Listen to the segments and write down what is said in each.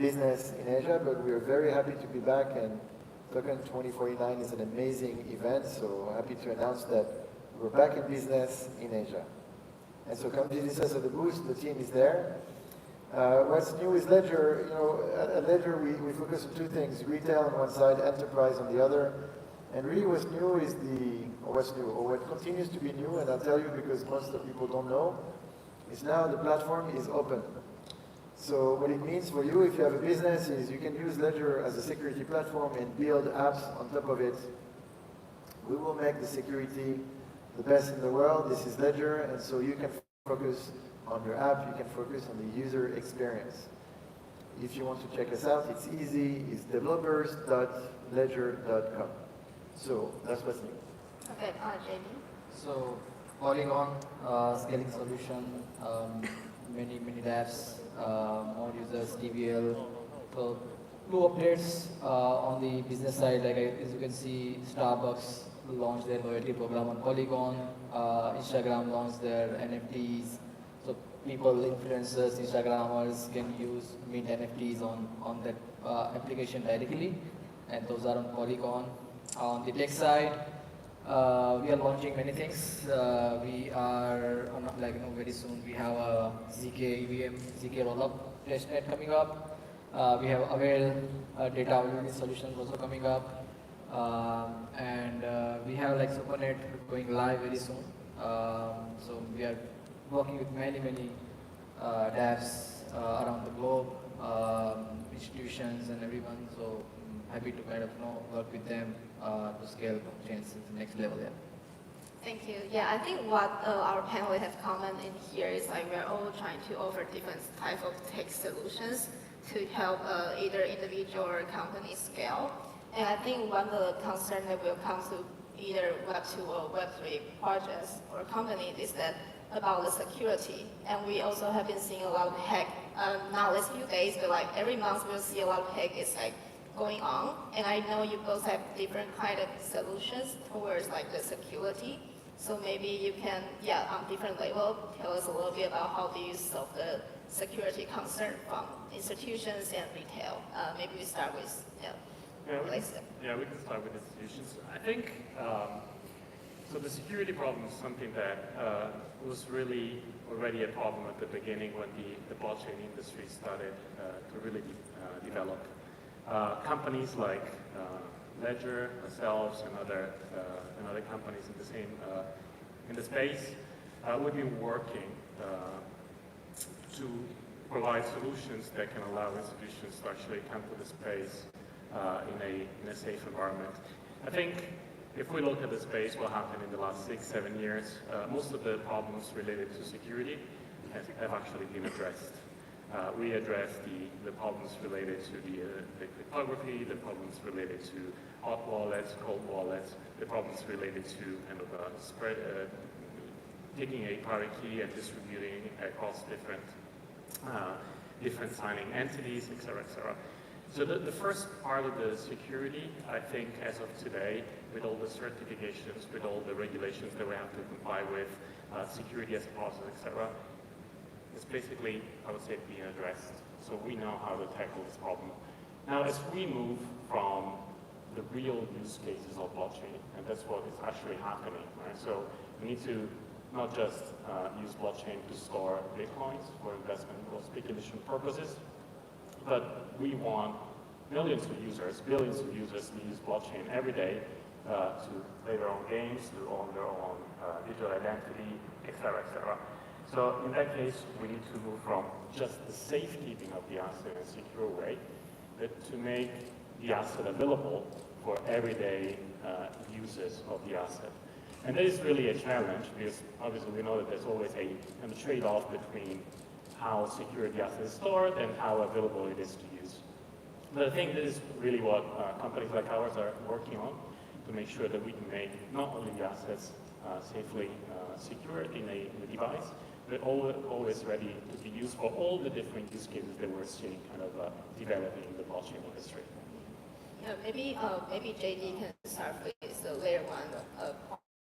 business in Asia, but we are very happy to be back, and Token2049 is an amazing event, so happy to announce that we're back in business in Asia. And so come visit us at the booth, the team is there. What's new is Ledger. You know, at Ledger we focus on two things: retail on one side, enterprise on the other. And really what's new is what continues to be new, and I'll tell you because most of the people don't know, is now the platform is open. So what it means for you, if you have a business, is you can use Ledger as a security platform and build apps on top of it. We will make the security the best in the world. This is Ledger, and so you can focus on your app, you can focus on the user experience. If you want to check us out, it's easy. It's developers.ledger.com. So that's what's new. Okay, JB. So Polygon, scaling solution, many dApps, more users, TVL. So two updates on the business side. Like as you can see, Starbucks launched their loyalty program on Polygon. Instagram launched their NFTs. So people, influencers, Instagrammers can mint NFTs on that application directly, and those are on Polygon. On the tech side, we are launching many things. We are very soon we have a ZK EVM, ZK rollup testnet coming up. We have Aware data availability solutions also coming up, and we have like SuperNet going live very soon. So we are working with many devs around the globe, institutions and everyone. So happy to kind of work with them to scale blockchains to the next level. Yeah. Thank you. Yeah, I think what our panelists have commented in here is like we're all trying to offer different types of tech solutions to help either individual or company scale. And I think one of the concerns that will come to either Web2 or Web3 projects or companies is that about the security. And we also have been seeing a lot of hack, not last few days, but like every month we'll see a lot of hack is like going on. And I know you both have different kind of solutions towards like the security. So maybe you can, on different level, tell us a little bit about how do you solve the security concern from institutions and retail. Maybe we start with, we can start with institutions. I think, so the security problem is something that was really already a problem at the beginning when the blockchain industry started to really develop. Companies like Ledger, ourselves, and other companies in the same in the space, we've been working to provide solutions that can allow institutions to actually come to the space in a safe environment. I think if we look at the space, what happened in the last 6-7 years, most of the problems related to security have actually been addressed. We addressed the problems related to the cryptography, the problems related to hot wallets, cold wallets, the problems related to kind of taking a private key and distributing across different signing entities, etc., etc. So the first part of the security, I think, as of today, with all the certifications, with all the regulations that we have to comply with, security as a process, etc., is basically, I would say, being addressed. So we know how to tackle this problem. Now, as we move from the real use cases of blockchain, and that's what is actually happening, right? So we need to not just use blockchain to store Bitcoins for investment or speculation purposes, but we want millions of users, billions of users to use blockchain every day to play their own games, to own their own digital identity, etc., etc. So in that case, we need to move from just the safekeeping of the asset in a secure way to make the asset available for everyday users of the asset. And that is really a challenge because obviously we know that there's always a kind of trade-off between how secure the asset is stored and how available it is to use. But I think this is really what companies like ours are working on to make sure that we can make not only the assets safely secured in a device, but always ready to be used for all the different use cases that we're seeing kind of developing in the blockchain industry. Yeah, maybe JD can start with the layer one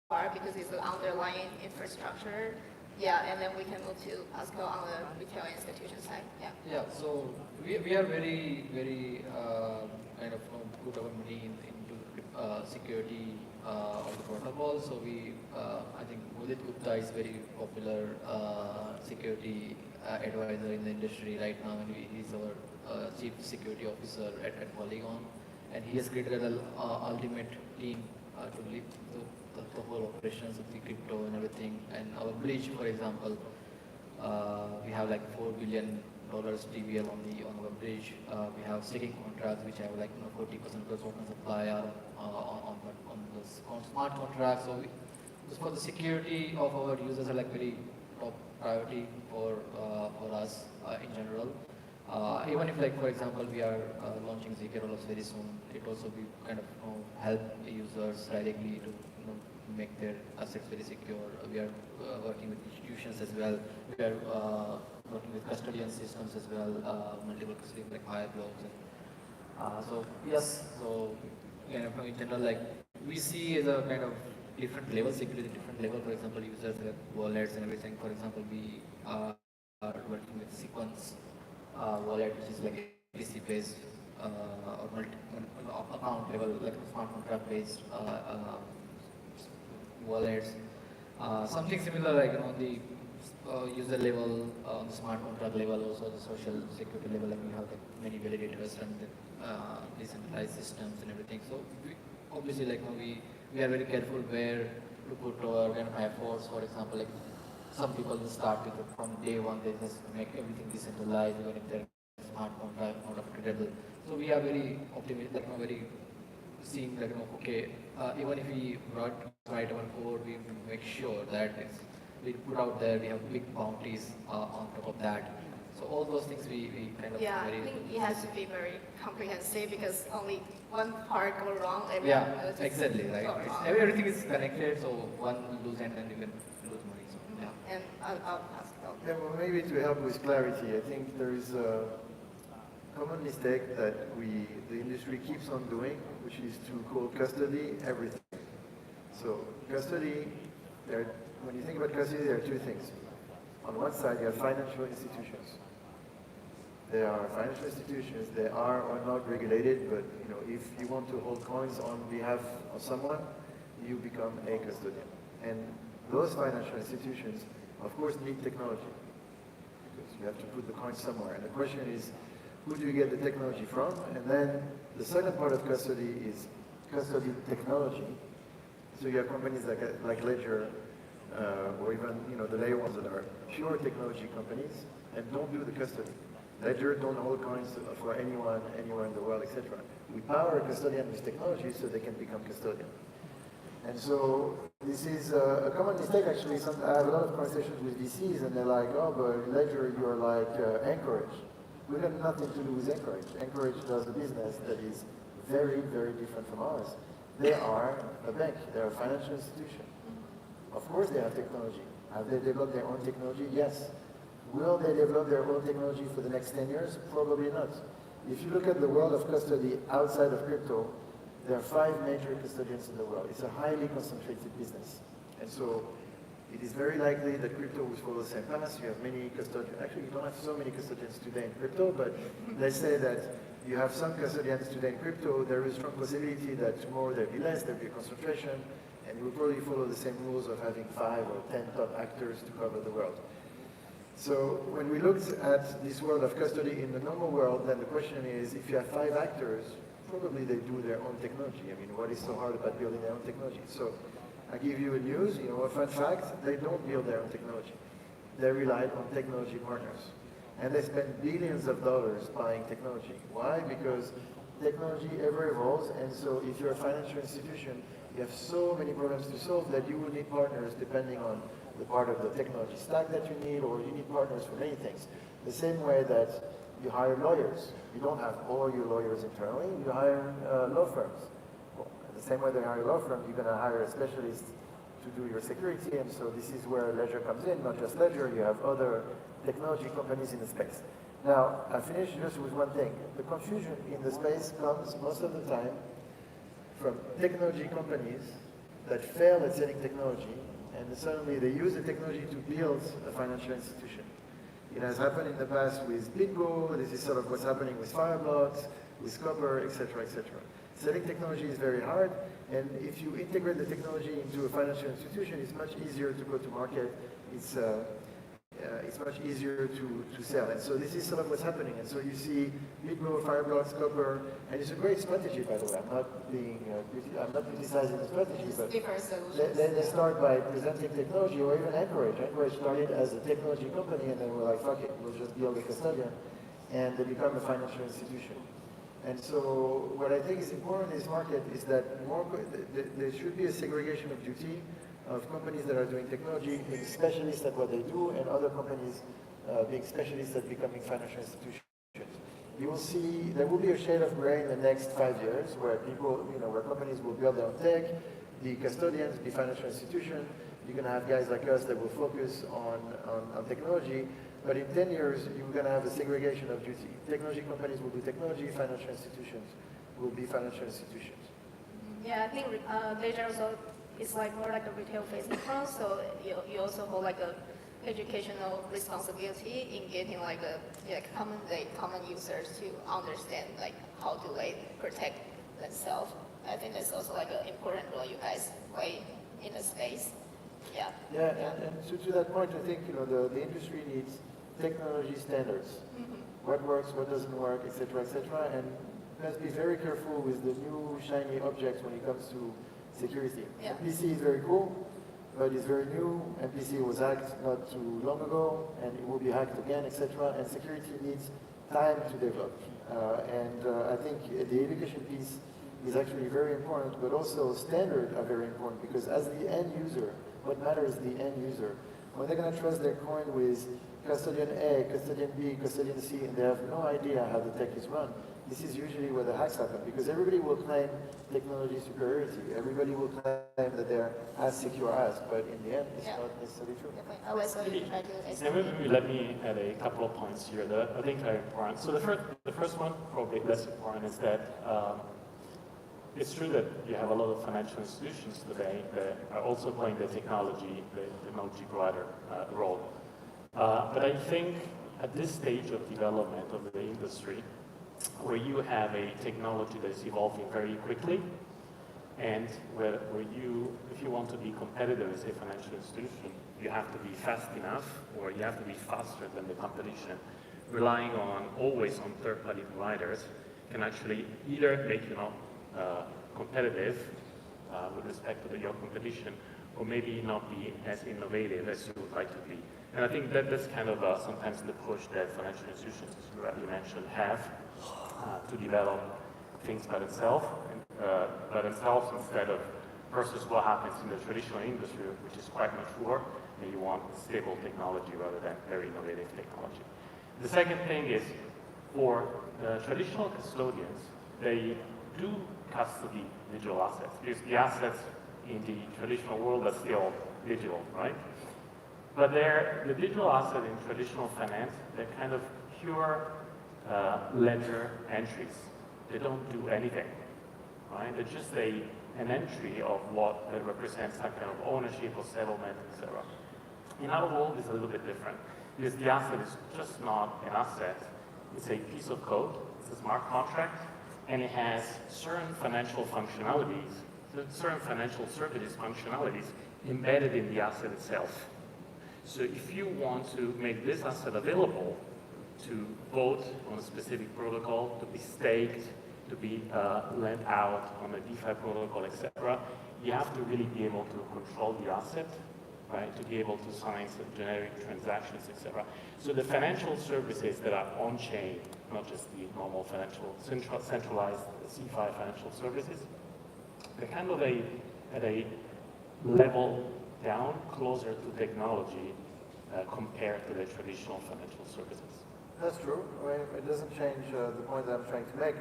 part because it's the underlying infrastructure Yeah, and then we can move to Pascal on the retail institution side. Yeah. Yeah, so we are very kind of put our money into security of the protocol. So I think Mudit Gupta is very popular security advisor in the industry right now, and he's our chief security officer at Polygon, and he has created an ultimate team to lead the whole operations of the crypto and everything. And our bridge, for example, we have like $4 billion TVL on our bridge. We have staking contracts which have like 40% plus token supply on smart contracts. So just for the security of our users are like very top priority for us in general. Even if, like, for example, we are launching ZK rollups very soon, it also will kind of help the users directly to make their assets very secure. We are working with institutions as well. We are working with custodian systems as well, multiple custodians like Fireblocks. So yes, so kind of in general, like we see as a kind of different level security, different level. For example, users have wallets and everything. For example, we are working with Sequence wallet, which is like APC based or account level, like smart contract based wallets. Something similar, like on the user level, on the smart contract level, also the social security level, like we have like many validators and decentralized systems and everything. So obviously, like we are very careful where to put our kind of efforts. For example, like some people will start with it from day one, they just make everything decentralized, even if they're smart contract, not upgradable. So we are very optimistic, like very seeing that okay, even if we write our code, we make sure that we put out there, we have big bounties on top of that. So all those things we kind of Yeah, very I think it has to be very comprehensive because only one part go wrong, everything yeah, will just exactly, right. go wrong. Everything is connected, so one lose and then you can lose money. So yeah. And I'll pass it on. Yeah, well, maybe to help with clarity, I think there is a common mistake that the industry keeps on doing, which is to call custody everything. So custody, when you think about custody, there are two things. On one side, you have financial institutions. They are financial institutions. They are or not regulated, but if you want to hold coins on behalf of someone, you become a custodian. And those financial institutions, of course, need technology because you have to put the coin somewhere. And the question is, who do you get the technology from? And then the second part of custody is custody technology. So you have companies like Ledger, or even the layer ones that are pure technology companies and don't do the custody. Ledger don't hold coins for anyone, anywhere in the world, etc. We power a custodian with technology so they can become custodian. And so this is a common mistake actually. I have a lot of conversations with VCs and they're like, oh, but Ledger, you're like Anchorage. We have nothing to do with Anchorage. Anchorage does a business that is very, very different from ours. They are a bank. They're a financial institution. Of course they have technology. Have they developed their own technology? Yes. Will they develop their own technology for the next 10 years? Probably not. If you look at the world of custody outside of crypto, there are 5 major custodians in the world. It's a highly concentrated business. And so it is very likely that crypto will follow the same path. You have many custodians. Actually, you don't have so many custodians today in crypto, but let's say that you have some custodians today in crypto. There is a strong possibility that tomorrow there'll be less, there'll be a concentration, and we'll probably follow the same rules of having 5 or 10 top actors to cover the world. So when we looked at this world of custody in the normal world, then the question is, if you have 5 actors, probably they do their own technology. I mean, what is so hard about building their own technology? So I give you a news, a fun fact, they don't build their own technology. They relied on technology partners. And they spend billions of dollars buying technology. Why? Because technology ever evolves, and so if you're a financial institution, you have so many problems to solve that you will need partners depending on the part of the technology stack that you need, or you need partners for many things. The same way that you hire lawyers. You don't have all your lawyers internally, you hire law firms. Well, the same way they hire a law firm, you're going to hire a specialist to do your security, and so this is where Ledger comes in, not just Ledger, you have other technology companies in the space. Now, I finish just with one thing. The confusion in the space comes most of the time from technology companies that fail at selling technology and suddenly they use the technology to build a financial institution. It has happened in the past with BitGo. This is sort of what's happening with Fireblocks, with Copper, etc., etc. Selling technology is very hard, and if you integrate the technology into a financial institution, it's much easier to go to market. It's much easier to sell. And so this is sort of what's happening. And so you see BitGo, Fireblocks, Copper, and it's a great strategy, by the way. I'm not criticizing the strategy, but they start by presenting technology, or even Anchorage. Anchorage started as a technology company, and then we're like, fuck it, we'll just build a custodian, and they become a financial institution. And so what I think is important in this market is that there should be a segregation of duty of companies that are doing technology, being specialists at what they do, and other companies being specialists at becoming financial institutions. You will see there will be a shade of gray in the next 5 years where people, where companies will build their own tech, the custodians be financial institutions. You're going to have guys like us that will focus on technology, but in 10 years, you're going to have a segregation of duty. Technology companies will do technology, financial institutions will be financial institutions. Yeah, I think data also is like more like a retail-facing front, so you also hold like a educational responsibility in getting like common users to understand like how do they protect themselves. I think that's also like an important role you guys play in the space. Yeah. Yeah, and to that point, I think the industry needs technology standards. Mm-hmm. What works, what doesn't work, etc., etc. And let's be very careful with the new shiny objects when it comes to security. Yeah. MPC is very cool, but it's very new. MPC was hacked not too long ago, and it will be hacked again, etc. And security needs time to develop. I think the education piece is actually very important, but also standards are very important, because as the end user, what matters is the end user. When they're going to trust their coin with custodian A, custodian B, custodian C, and they have no idea how the tech is run, this is usually where the hacks happen, because everybody will claim technology superiority. Everybody will claim that they're as secure as, but in the end, it's not necessarily true. Maybe let me add a couple of points here that I think are important. So the first one, probably less important, is that it's true that you have a lot of financial institutions today that are also playing the technology provider role. But I think at this stage of development of the industry, where you have a technology that is evolving very quickly, and where if you want to be competitive as a financial institution, you have to be fast enough, or you have to be faster than the competition. Relying always on third-party providers can actually either make you not competitive with respect to your competition, or maybe not be as innovative as you would like to be. And I think that's kind of sometimes the push that financial institutions, as you rightly mentioned, have to develop things by themselves instead of versus what happens in the traditional industry, which is quite mature, and you want stable technology rather than very innovative technology. The second thing is, for traditional custodians, they do custody digital assets, because the assets in the traditional world are still digital, right? But the digital asset in traditional finance, they're kind of pure ledger entries. They don't do anything, right? They're just an entry of what represents some kind of ownership or settlement, etc. In our world, it's a little bit different, because the asset is just not an asset. It's a piece of code. It's a smart contract, and it has certain financial functionalities, certain financial services functionalities embedded in the asset itself. So if you want to make this asset available to vote on a specific protocol, to be staked, to be lent out on a DeFi protocol, etc., you have to really be able to control the asset, right, to be able to sign some generic transactions, etc. So the financial services that are on-chain, not just the normal financial, centralized CeFi financial services, they're kind of at a level down, closer to technology compared to the traditional financial services. That's true. It doesn't change the point that I'm trying to make.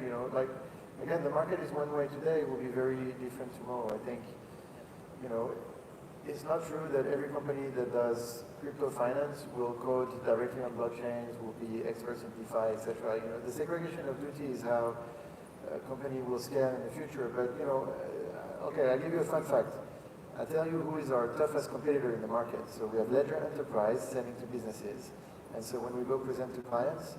Again, the market is one way today, it will be very different tomorrow. I think, it's not true that every company that does crypto finance will code directly on blockchains, will be experts in DeFi, etc. The segregation of duty is how a company will scale in the future. But, okay, I'll give you a fun fact. I'll tell you who is our toughest competitor in the market. So we have Ledger Enterprise selling to businesses. And so when we go present to clients,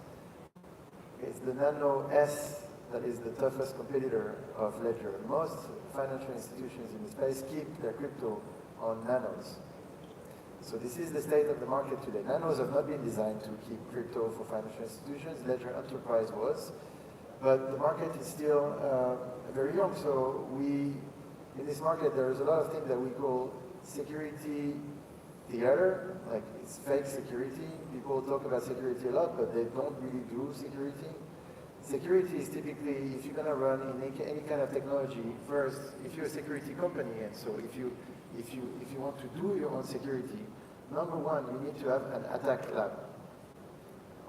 it's the Nano S that is the toughest competitor of Ledger. Most financial institutions in the space keep their crypto on nanos. So this is the state of the market today. Nanos have not been designed to keep crypto for financial institutions. Ledger Enterprise was. But the market is still very young. So in this market, there's a lot of things that we call security theater, like it's fake security. People talk about security a lot, but they don't really do security. Security is typically, if you're going to run in any kind of technology, first, if you're a security company, and so if you want to do your own security, number one, you need to have an attack lab.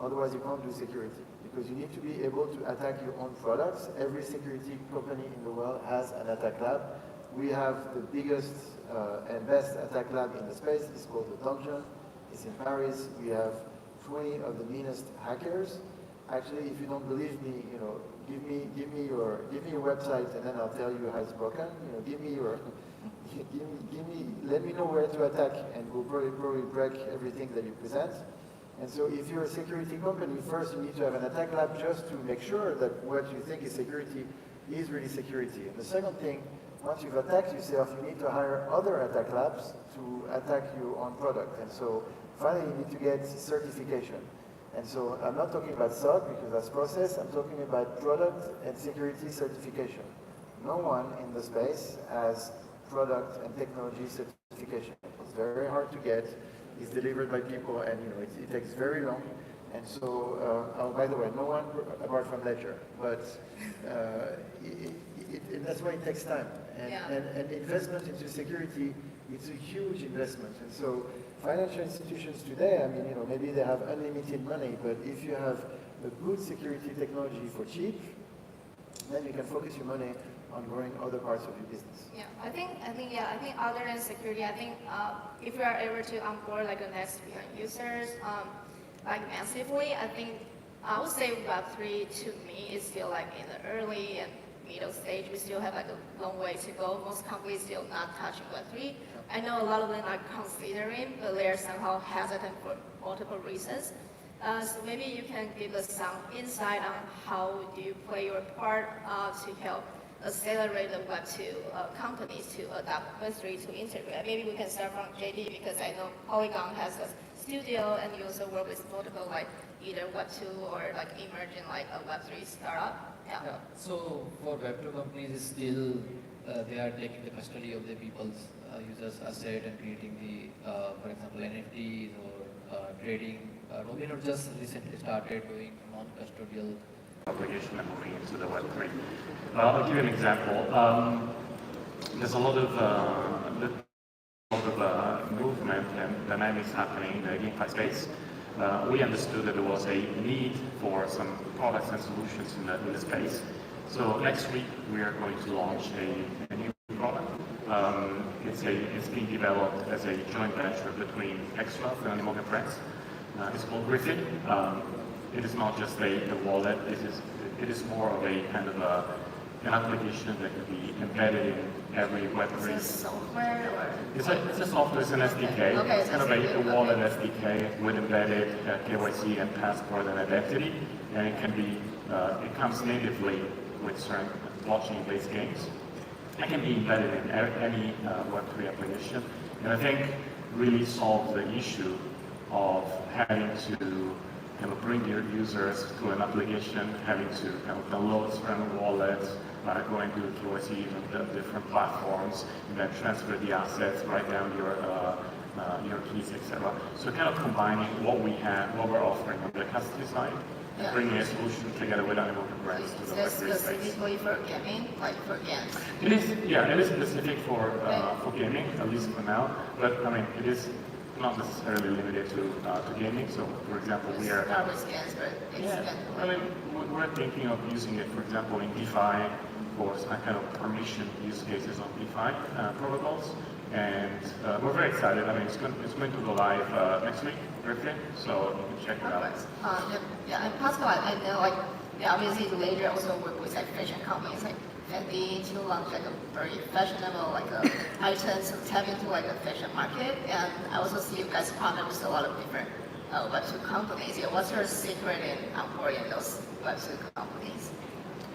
Otherwise, you can't do security, because you need to be able to attack your own products. Every security company in the world has an attack lab. We have the biggest and best attack lab in the space. It's called the Dungeon. It's in Paris. We have 20 of the meanest hackers. Actually, if you don't believe me, give me your website, and then I'll tell you how it's broken. Let me know where to attack, and we'll probably break everything that you present. And so if you're a security company, first you need to have an attack lab just to make sure that what you think is security is really security. And the second thing, once you've attacked yourself, you need to hire other attack labs to attack your own product. And so finally, you need to get certification. And so I'm not talking about SOC because that's process. I'm talking about product and security certification. No one in the space has product and technology certification. It's very hard to get. It's delivered by people, and it takes very long. And so, oh, by the way, no one apart from Ledger, but that's why it takes time. And investment into security, it's a huge investment. And so financial institutions today, I mean, maybe they have unlimited money, but if you have a good security technology for cheap, then you can focus your money on growing other parts of your business. Yeah, I think other than security, I think if we are able to onboard like the next users, like massively, I would say Web3 to me is still like in the early and middle stage. We still have like a long way to go. Most companies still not touching Web3. I know a lot of them are considering, but they're somehow hesitant for multiple reasons. So maybe you can give us some insight on how do you play your part to help accelerate the Web2 companies to adopt Web3 to integrate. Maybe we can start from JD, because I know Polygon has a studio and you also work with multiple like either Web2 or like emerging like a Web3 startup. Yeah. So for Web2 companies, it's still they are taking the custody of the people's users' asset and creating the, for example, NFTs or trading. Robinhood just recently started doing non-custodial application and moving into the Web3. I'll give you an example. There's a lot of movement and dynamics happening in the GameFi space. We understood that there was a need for some products and solutions in the space. So next week we are going to launch a new product. It's being developed as a joint venture between Xwealth and Animoca Press. It's called Griffin. It is not just a wallet. It is more of a kind of an application that can be embedded in every Web3. Is it software or? It's a software. It's an SDK. Okay, it's kind of a wallet SDK with embedded KYC and passport and identity, and it can be it comes natively with certain blockchain-based games. It can be embedded in any Web3 application, and I think really solves the issue of having to kind of bring your users to an application, having to kind of download certain wallets, going to KYC on the different platforms, and then transfer the assets, write down your keys, etc. So kind of combining what we have, what we're offering on the custody side, and bringing a solution together with Animoca Brands to the Web3 space. Specifically for gaming, like for games? It is specific for gaming, at least for now. But I mean, it is not necessarily limited to gaming. So, for example, we are. Not with scans, but I mean, we're thinking of using it, for example, in DeFi for some kind of permission use cases on DeFi protocols. And we're very excited. I mean, it's going to go live next week, Thursday, so you can check it out. Yeah, and Pascal, I know like Yeah, obviously later also work with like fashion companies like Fendi to launch like a very fashionable like items to tap into like the fashion market. And I also see you guys partner with a lot of different Web2 companies. Yeah, what's your secret in onboarding those Web2 companies?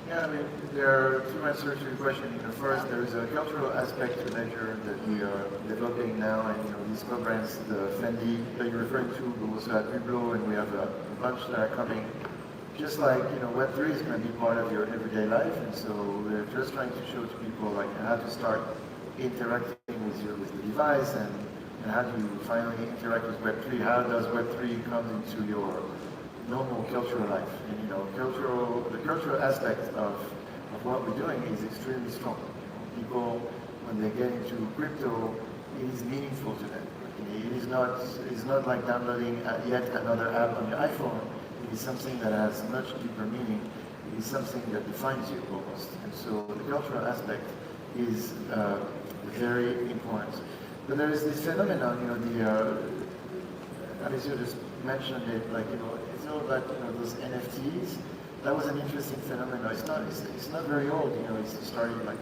Yeah, I mean, there are two answers to your question. First, there is a cultural aspect to Ledger that we are developing now, and these co-brands, the Fendi that you're referring to, we also have Hublot, and we have a bunch that are coming. Just like Web3 is going to be part of your everyday life, and so we're just trying to show to people like how to start interacting with the device, and how do you finally interact with Web3? How does Web3 come into your normal cultural life? And the cultural aspect of what we're doing is extremely strong. People, when they get into crypto, it is meaningful to them. It's not like downloading yet another app on your iPhone. It is something that has much deeper meaning. It is something that defines you almost. And so the cultural aspect is very important. But there is this phenomenon, Alessio just mentioned it, like, it's all about, those NFTs. That was an interesting phenomenon. It's not very old, it's started like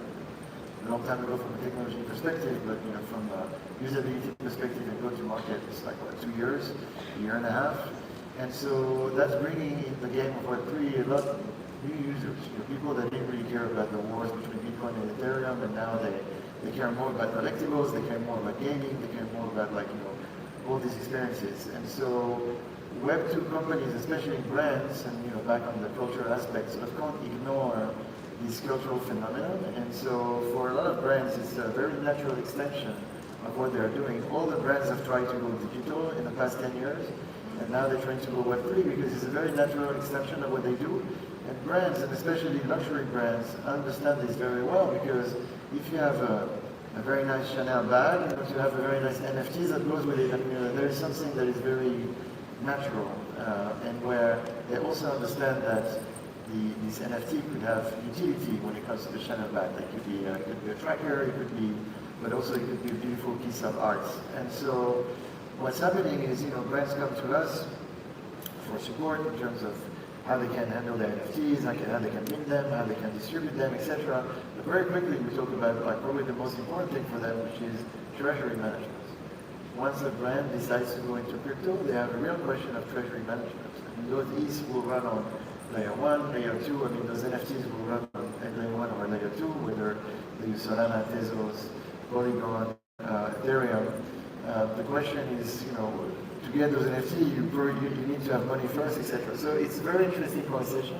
a long time ago from a technology perspective, but, from a usability perspective and go-to-market, it's like, what, 2 years, a year and a half. And so that's bringing in the game of Web3 a lot of new users, people that didn't really care about the wars between Bitcoin and Ethereum, and now they care more about collectibles, they care more about gaming, they care more about all these experiences. And so Web2 companies, especially brands, and back on the cultural aspects, sort of can't ignore this cultural phenomenon. And so for a lot of brands, it's a very natural extension of what they're doing. All the brands have tried to go digital in the past 10 years. And now they're trying to go Web3 because it's a very natural extension of what they do. And brands, and especially luxury brands, understand this very well, because if you have a very nice Chanel bag, if you have a very nice NFT that goes with it, there is something that is very natural, and where they also understand that this NFT could have utility when it comes to the Chanel bag. It could be a tracker, but also it could be a beautiful piece of art. And so what's happening is, brands come to us for support in terms of how they can handle their NFTs, how they can mint them, how they can distribute them, etc. But very quickly we talk about probably the most important thing for them, which is treasury management. Once a brand decides to go into crypto, they have a real question of treasury management. And those ETHs will run on layer 1, layer 2, those NFTs will run on layer 1 or layer 2, whether they use Solana, Tezos, Polygon, Ethereum. The question is, to get those NFT, you need to have money first, etc. So it's a very interesting conversation,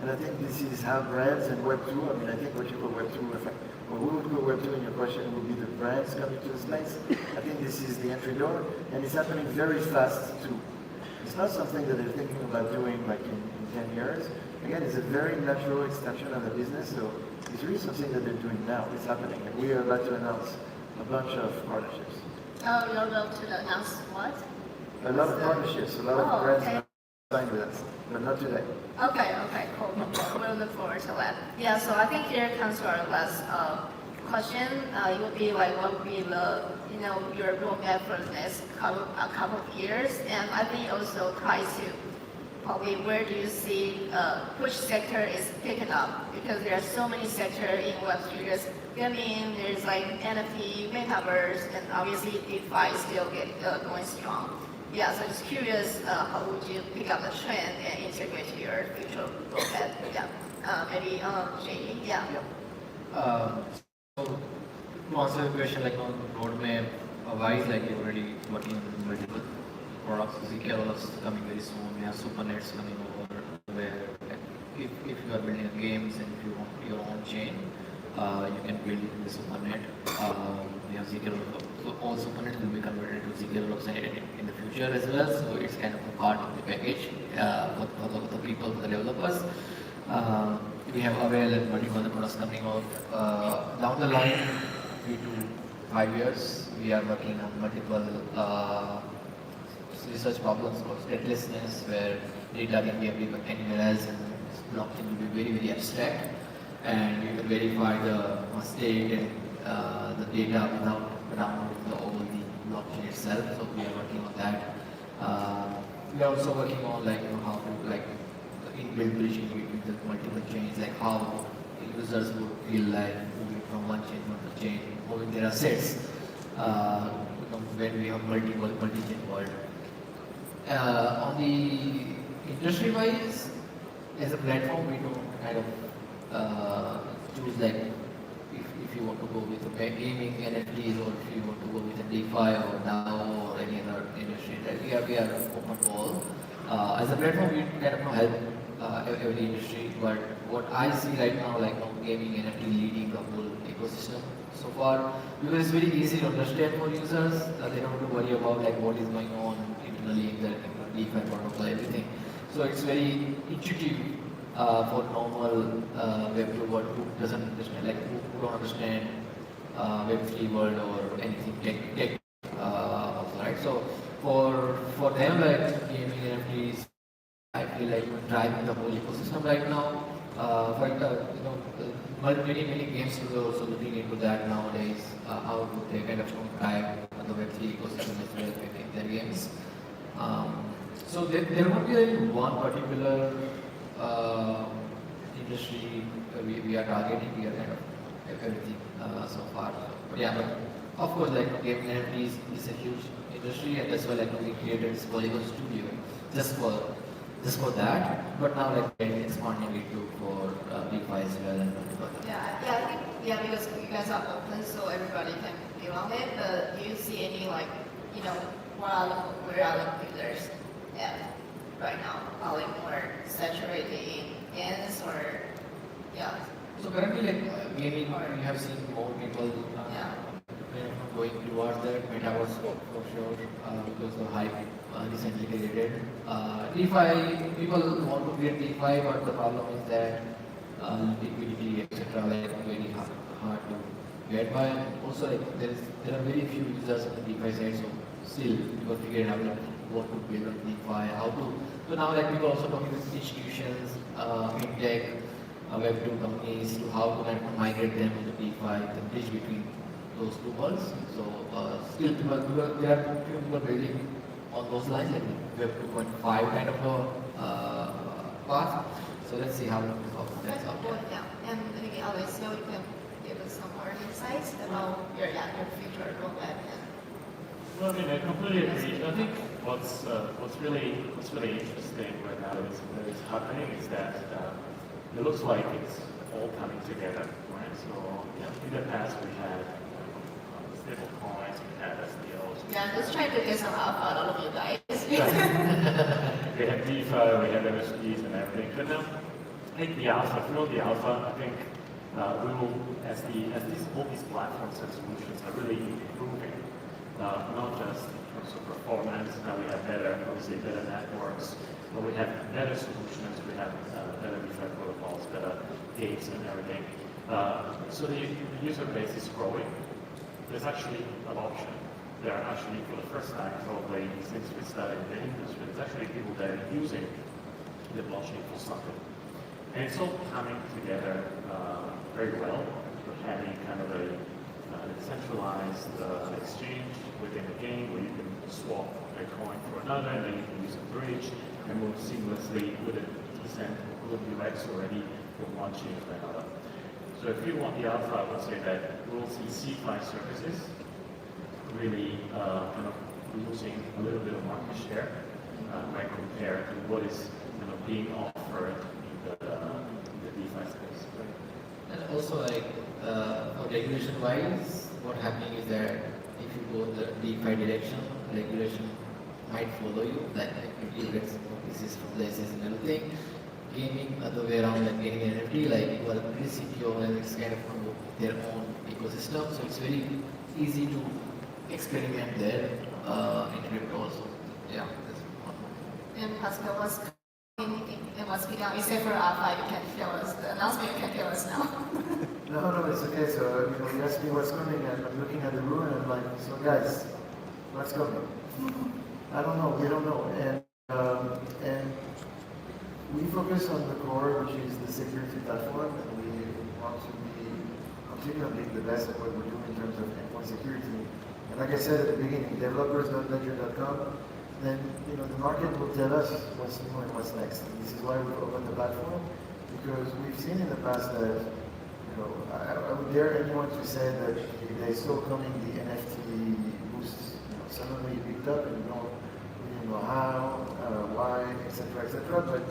and I think this is how brands and Web2, I think what you call Web2, what we would call Web2 in your question would be the brands coming to the space. I think this is the entry door, and it's happening very fast too. It's not something that they're thinking about doing like in 10 years. Again, it's a very natural extension of the business, so it's really something that they're doing now. It's happening, and we are about to announce a bunch of partnerships. Oh, you're about to announce what? A lot of partnerships, a lot of brands have signed with us, but not today. Okay, cool. We'll look forward to that. Yeah, so I think here comes to our last question. It would be like, what would be the, your roadmap for the next couple of years? And I think also try to probably where do you see which sector is picking up? Because there are so many sectors in Web3. There's gaming, there's like NFT, metaverse, and obviously DeFi still going strong. Yeah, so just curious, how would you pick up the trend and integrate to your future roadmap? Yeah, maybe JD. Yeah. So to answer the question, like on roadmap wise, like you're already working on multiple products. ZK is coming very soon. We have SuperNets coming over, where if you are building games and if you want your own chain, you can build it in the SuperNet. We have ZK. So all SuperNets will be converted to ZK in the future as well. So it's kind of a part of the package for the people, for the developers. We have Avail and multiple other products coming out down the line. 3 to 5 years, we are working on multiple research problems called statelessness, where data can be anywhere else, and blockchain will be very, very abstract, and you can verify the state and the data without downloading over the blockchain itself. So we are working on that. We are also working on how to inbuilt bridging between the multiple chains, like how users would feel like moving from one chain to another chain, moving their assets when we have multi-chain world. On the industry-wise, as a platform, we don't kind of choose like if you want to go with a gaming NFTs or if you want to go with a DeFi or DAO or any other industry. Right? We are open to all. As a platform, we kind of help every industry, but what I see right now, like gaming NFT leading the whole ecosystem so far, because it's very easy to understand for users. They don't have to worry about like what is going on internally in the DeFi protocol, everything. So it's very intuitive for normal Web2 world who doesn't understand, like who don't understand Web3 world or anything tech also, right? So for them, like gaming NFTs, I feel like we're driving the whole ecosystem right now. Many games are also looking into that nowadays. How they kind of drive the Web3 ecosystem as well in their games. So there won't be any one particular industry we are targeting. We are kind of everything so far. But yeah, but of course, like gaming NFTs is a huge industry, and that's why like we created this Polygon Studio just for that. But now like we're expanding it to for DeFi as well and I think because you guys are open, so everybody can build on it. But do you see any like where are the users right now? Are they more saturated in games or So currently, like gaming, we have seen more people going towards the metaverse for sure because the hype recently created. DeFi, people want to create DeFi, but the problem is that liquidity, etc., like very hard to get by. And also, like there are very few users on the DeFi side, so still people figure out like what to build on DeFi, how to. So now, like people also talking with institutions, fintech, Web2 companies to how to kind of migrate them into DeFi, the bridge between those two worlds. So still there are people building on those lines, like Web 2.5 kind of a path. So let's see how that's out there. Yeah, and maybe Alex, you can give us some more insights about your future roadmap. Well, I mean, I completely agree. I think what's really interesting right now that is happening is that it looks like it's all coming together, right? So in the past we had stable coins, we had SDOs. Yeah, I'm just trying to get some alpha out of you guys. We had DeFi, we had MSPs and everything. But now, I think the alpha, through the alpha, I think we will, as all these platforms and solutions are really improving, not just in terms of performance. Now we have obviously better networks, but we have better solutions. We have better DeFi protocols, better gates and everything. So the user base is growing. There's actually adoption. There are actually, for the first time, probably since we started the industry, there's actually people that are using the blockchain for something. And it's all coming together very well. We're having kind of a decentralized exchange within the game where you can swap a coin for another, and then you can use a bridge and move seamlessly with a decent good UX already from one chain to another. So if you want the alpha, I would say that we'll see CeFi services really kind of losing a little bit of market share when compared to what is kind of being offered in the DeFi space. And also, like regulation-wise, what's happening is that if you go the DeFi direction, regulation might follow you. Like you get pieces from places and everything. Gaming, other way around, like getting an NFT, like you are a CTO and it's kind of their own ecosystem. So it's very easy to experiment there in crypto also. Yeah, that's one. And Pascal, what's anything that must be done except for alpha? You can tell us the announcement. You can tell us now. No, it's okay. So you asked me what's coming, and I'm looking at the room, and I'm like, so guys, what's coming? I don't know. We don't know, and we focus on the core, which is the security platform, and we want to be continually the best at what we're doing in terms of endpoint security. And like I said at the beginning, developers.ledger.com then the market will tell us what's new and what's next. And this is why we've opened the platform, because we've seen in the past that I would dare anyone to say that they saw coming the NFT boost. Suddenly it picked up and you don't really know how, why, etc., etc. But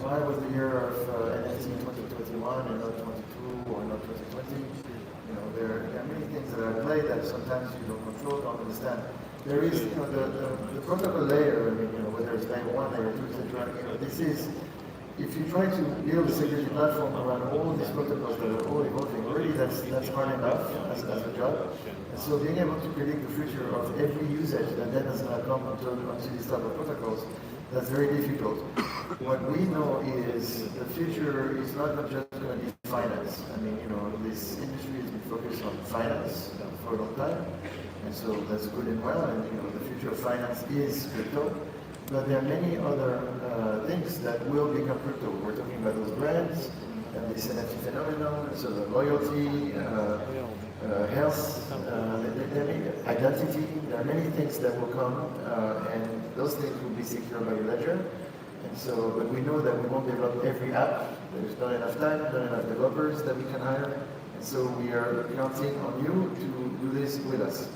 why was the year of NFT 2021 and not 22 or not 2020? There are many things that are played that sometimes you don't control, don't understand. There is, the protocol layer. I mean, whether it's layer 1, layer 2, etc. This is, if you try to build a security platform around all these protocols that are all evolving, already that's hard enough as a job. And so being able to predict the future of every usage that then is going to come onto these type of protocols, that's very difficult. What we know is the future is not just going to be finance. I mean, this industry has been focused on finance for a long time, and so that's good and well. And the future of finance is crypto, but there are many other things that will become crypto. We're talking about those brands and this NFT phenomenon, so the loyalty, health, identity. There are many things that will come, and those things will be secured by your ledger. And so, but we know that we won't develop every app. There's not enough time, not enough developers that we can hire. And so we are counting on you to do this with us.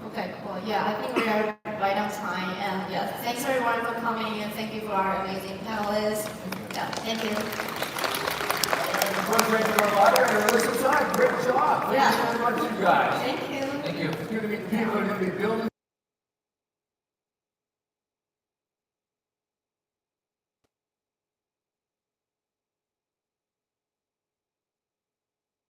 Okay, cool. Yeah, I think we are right on time. And yeah, thanks everyone for coming, and thank you for our amazing panelists. Yeah, thank you. Great job. Great job. Thank you very much, you guys. Thank you. Thank you. People are going to be building.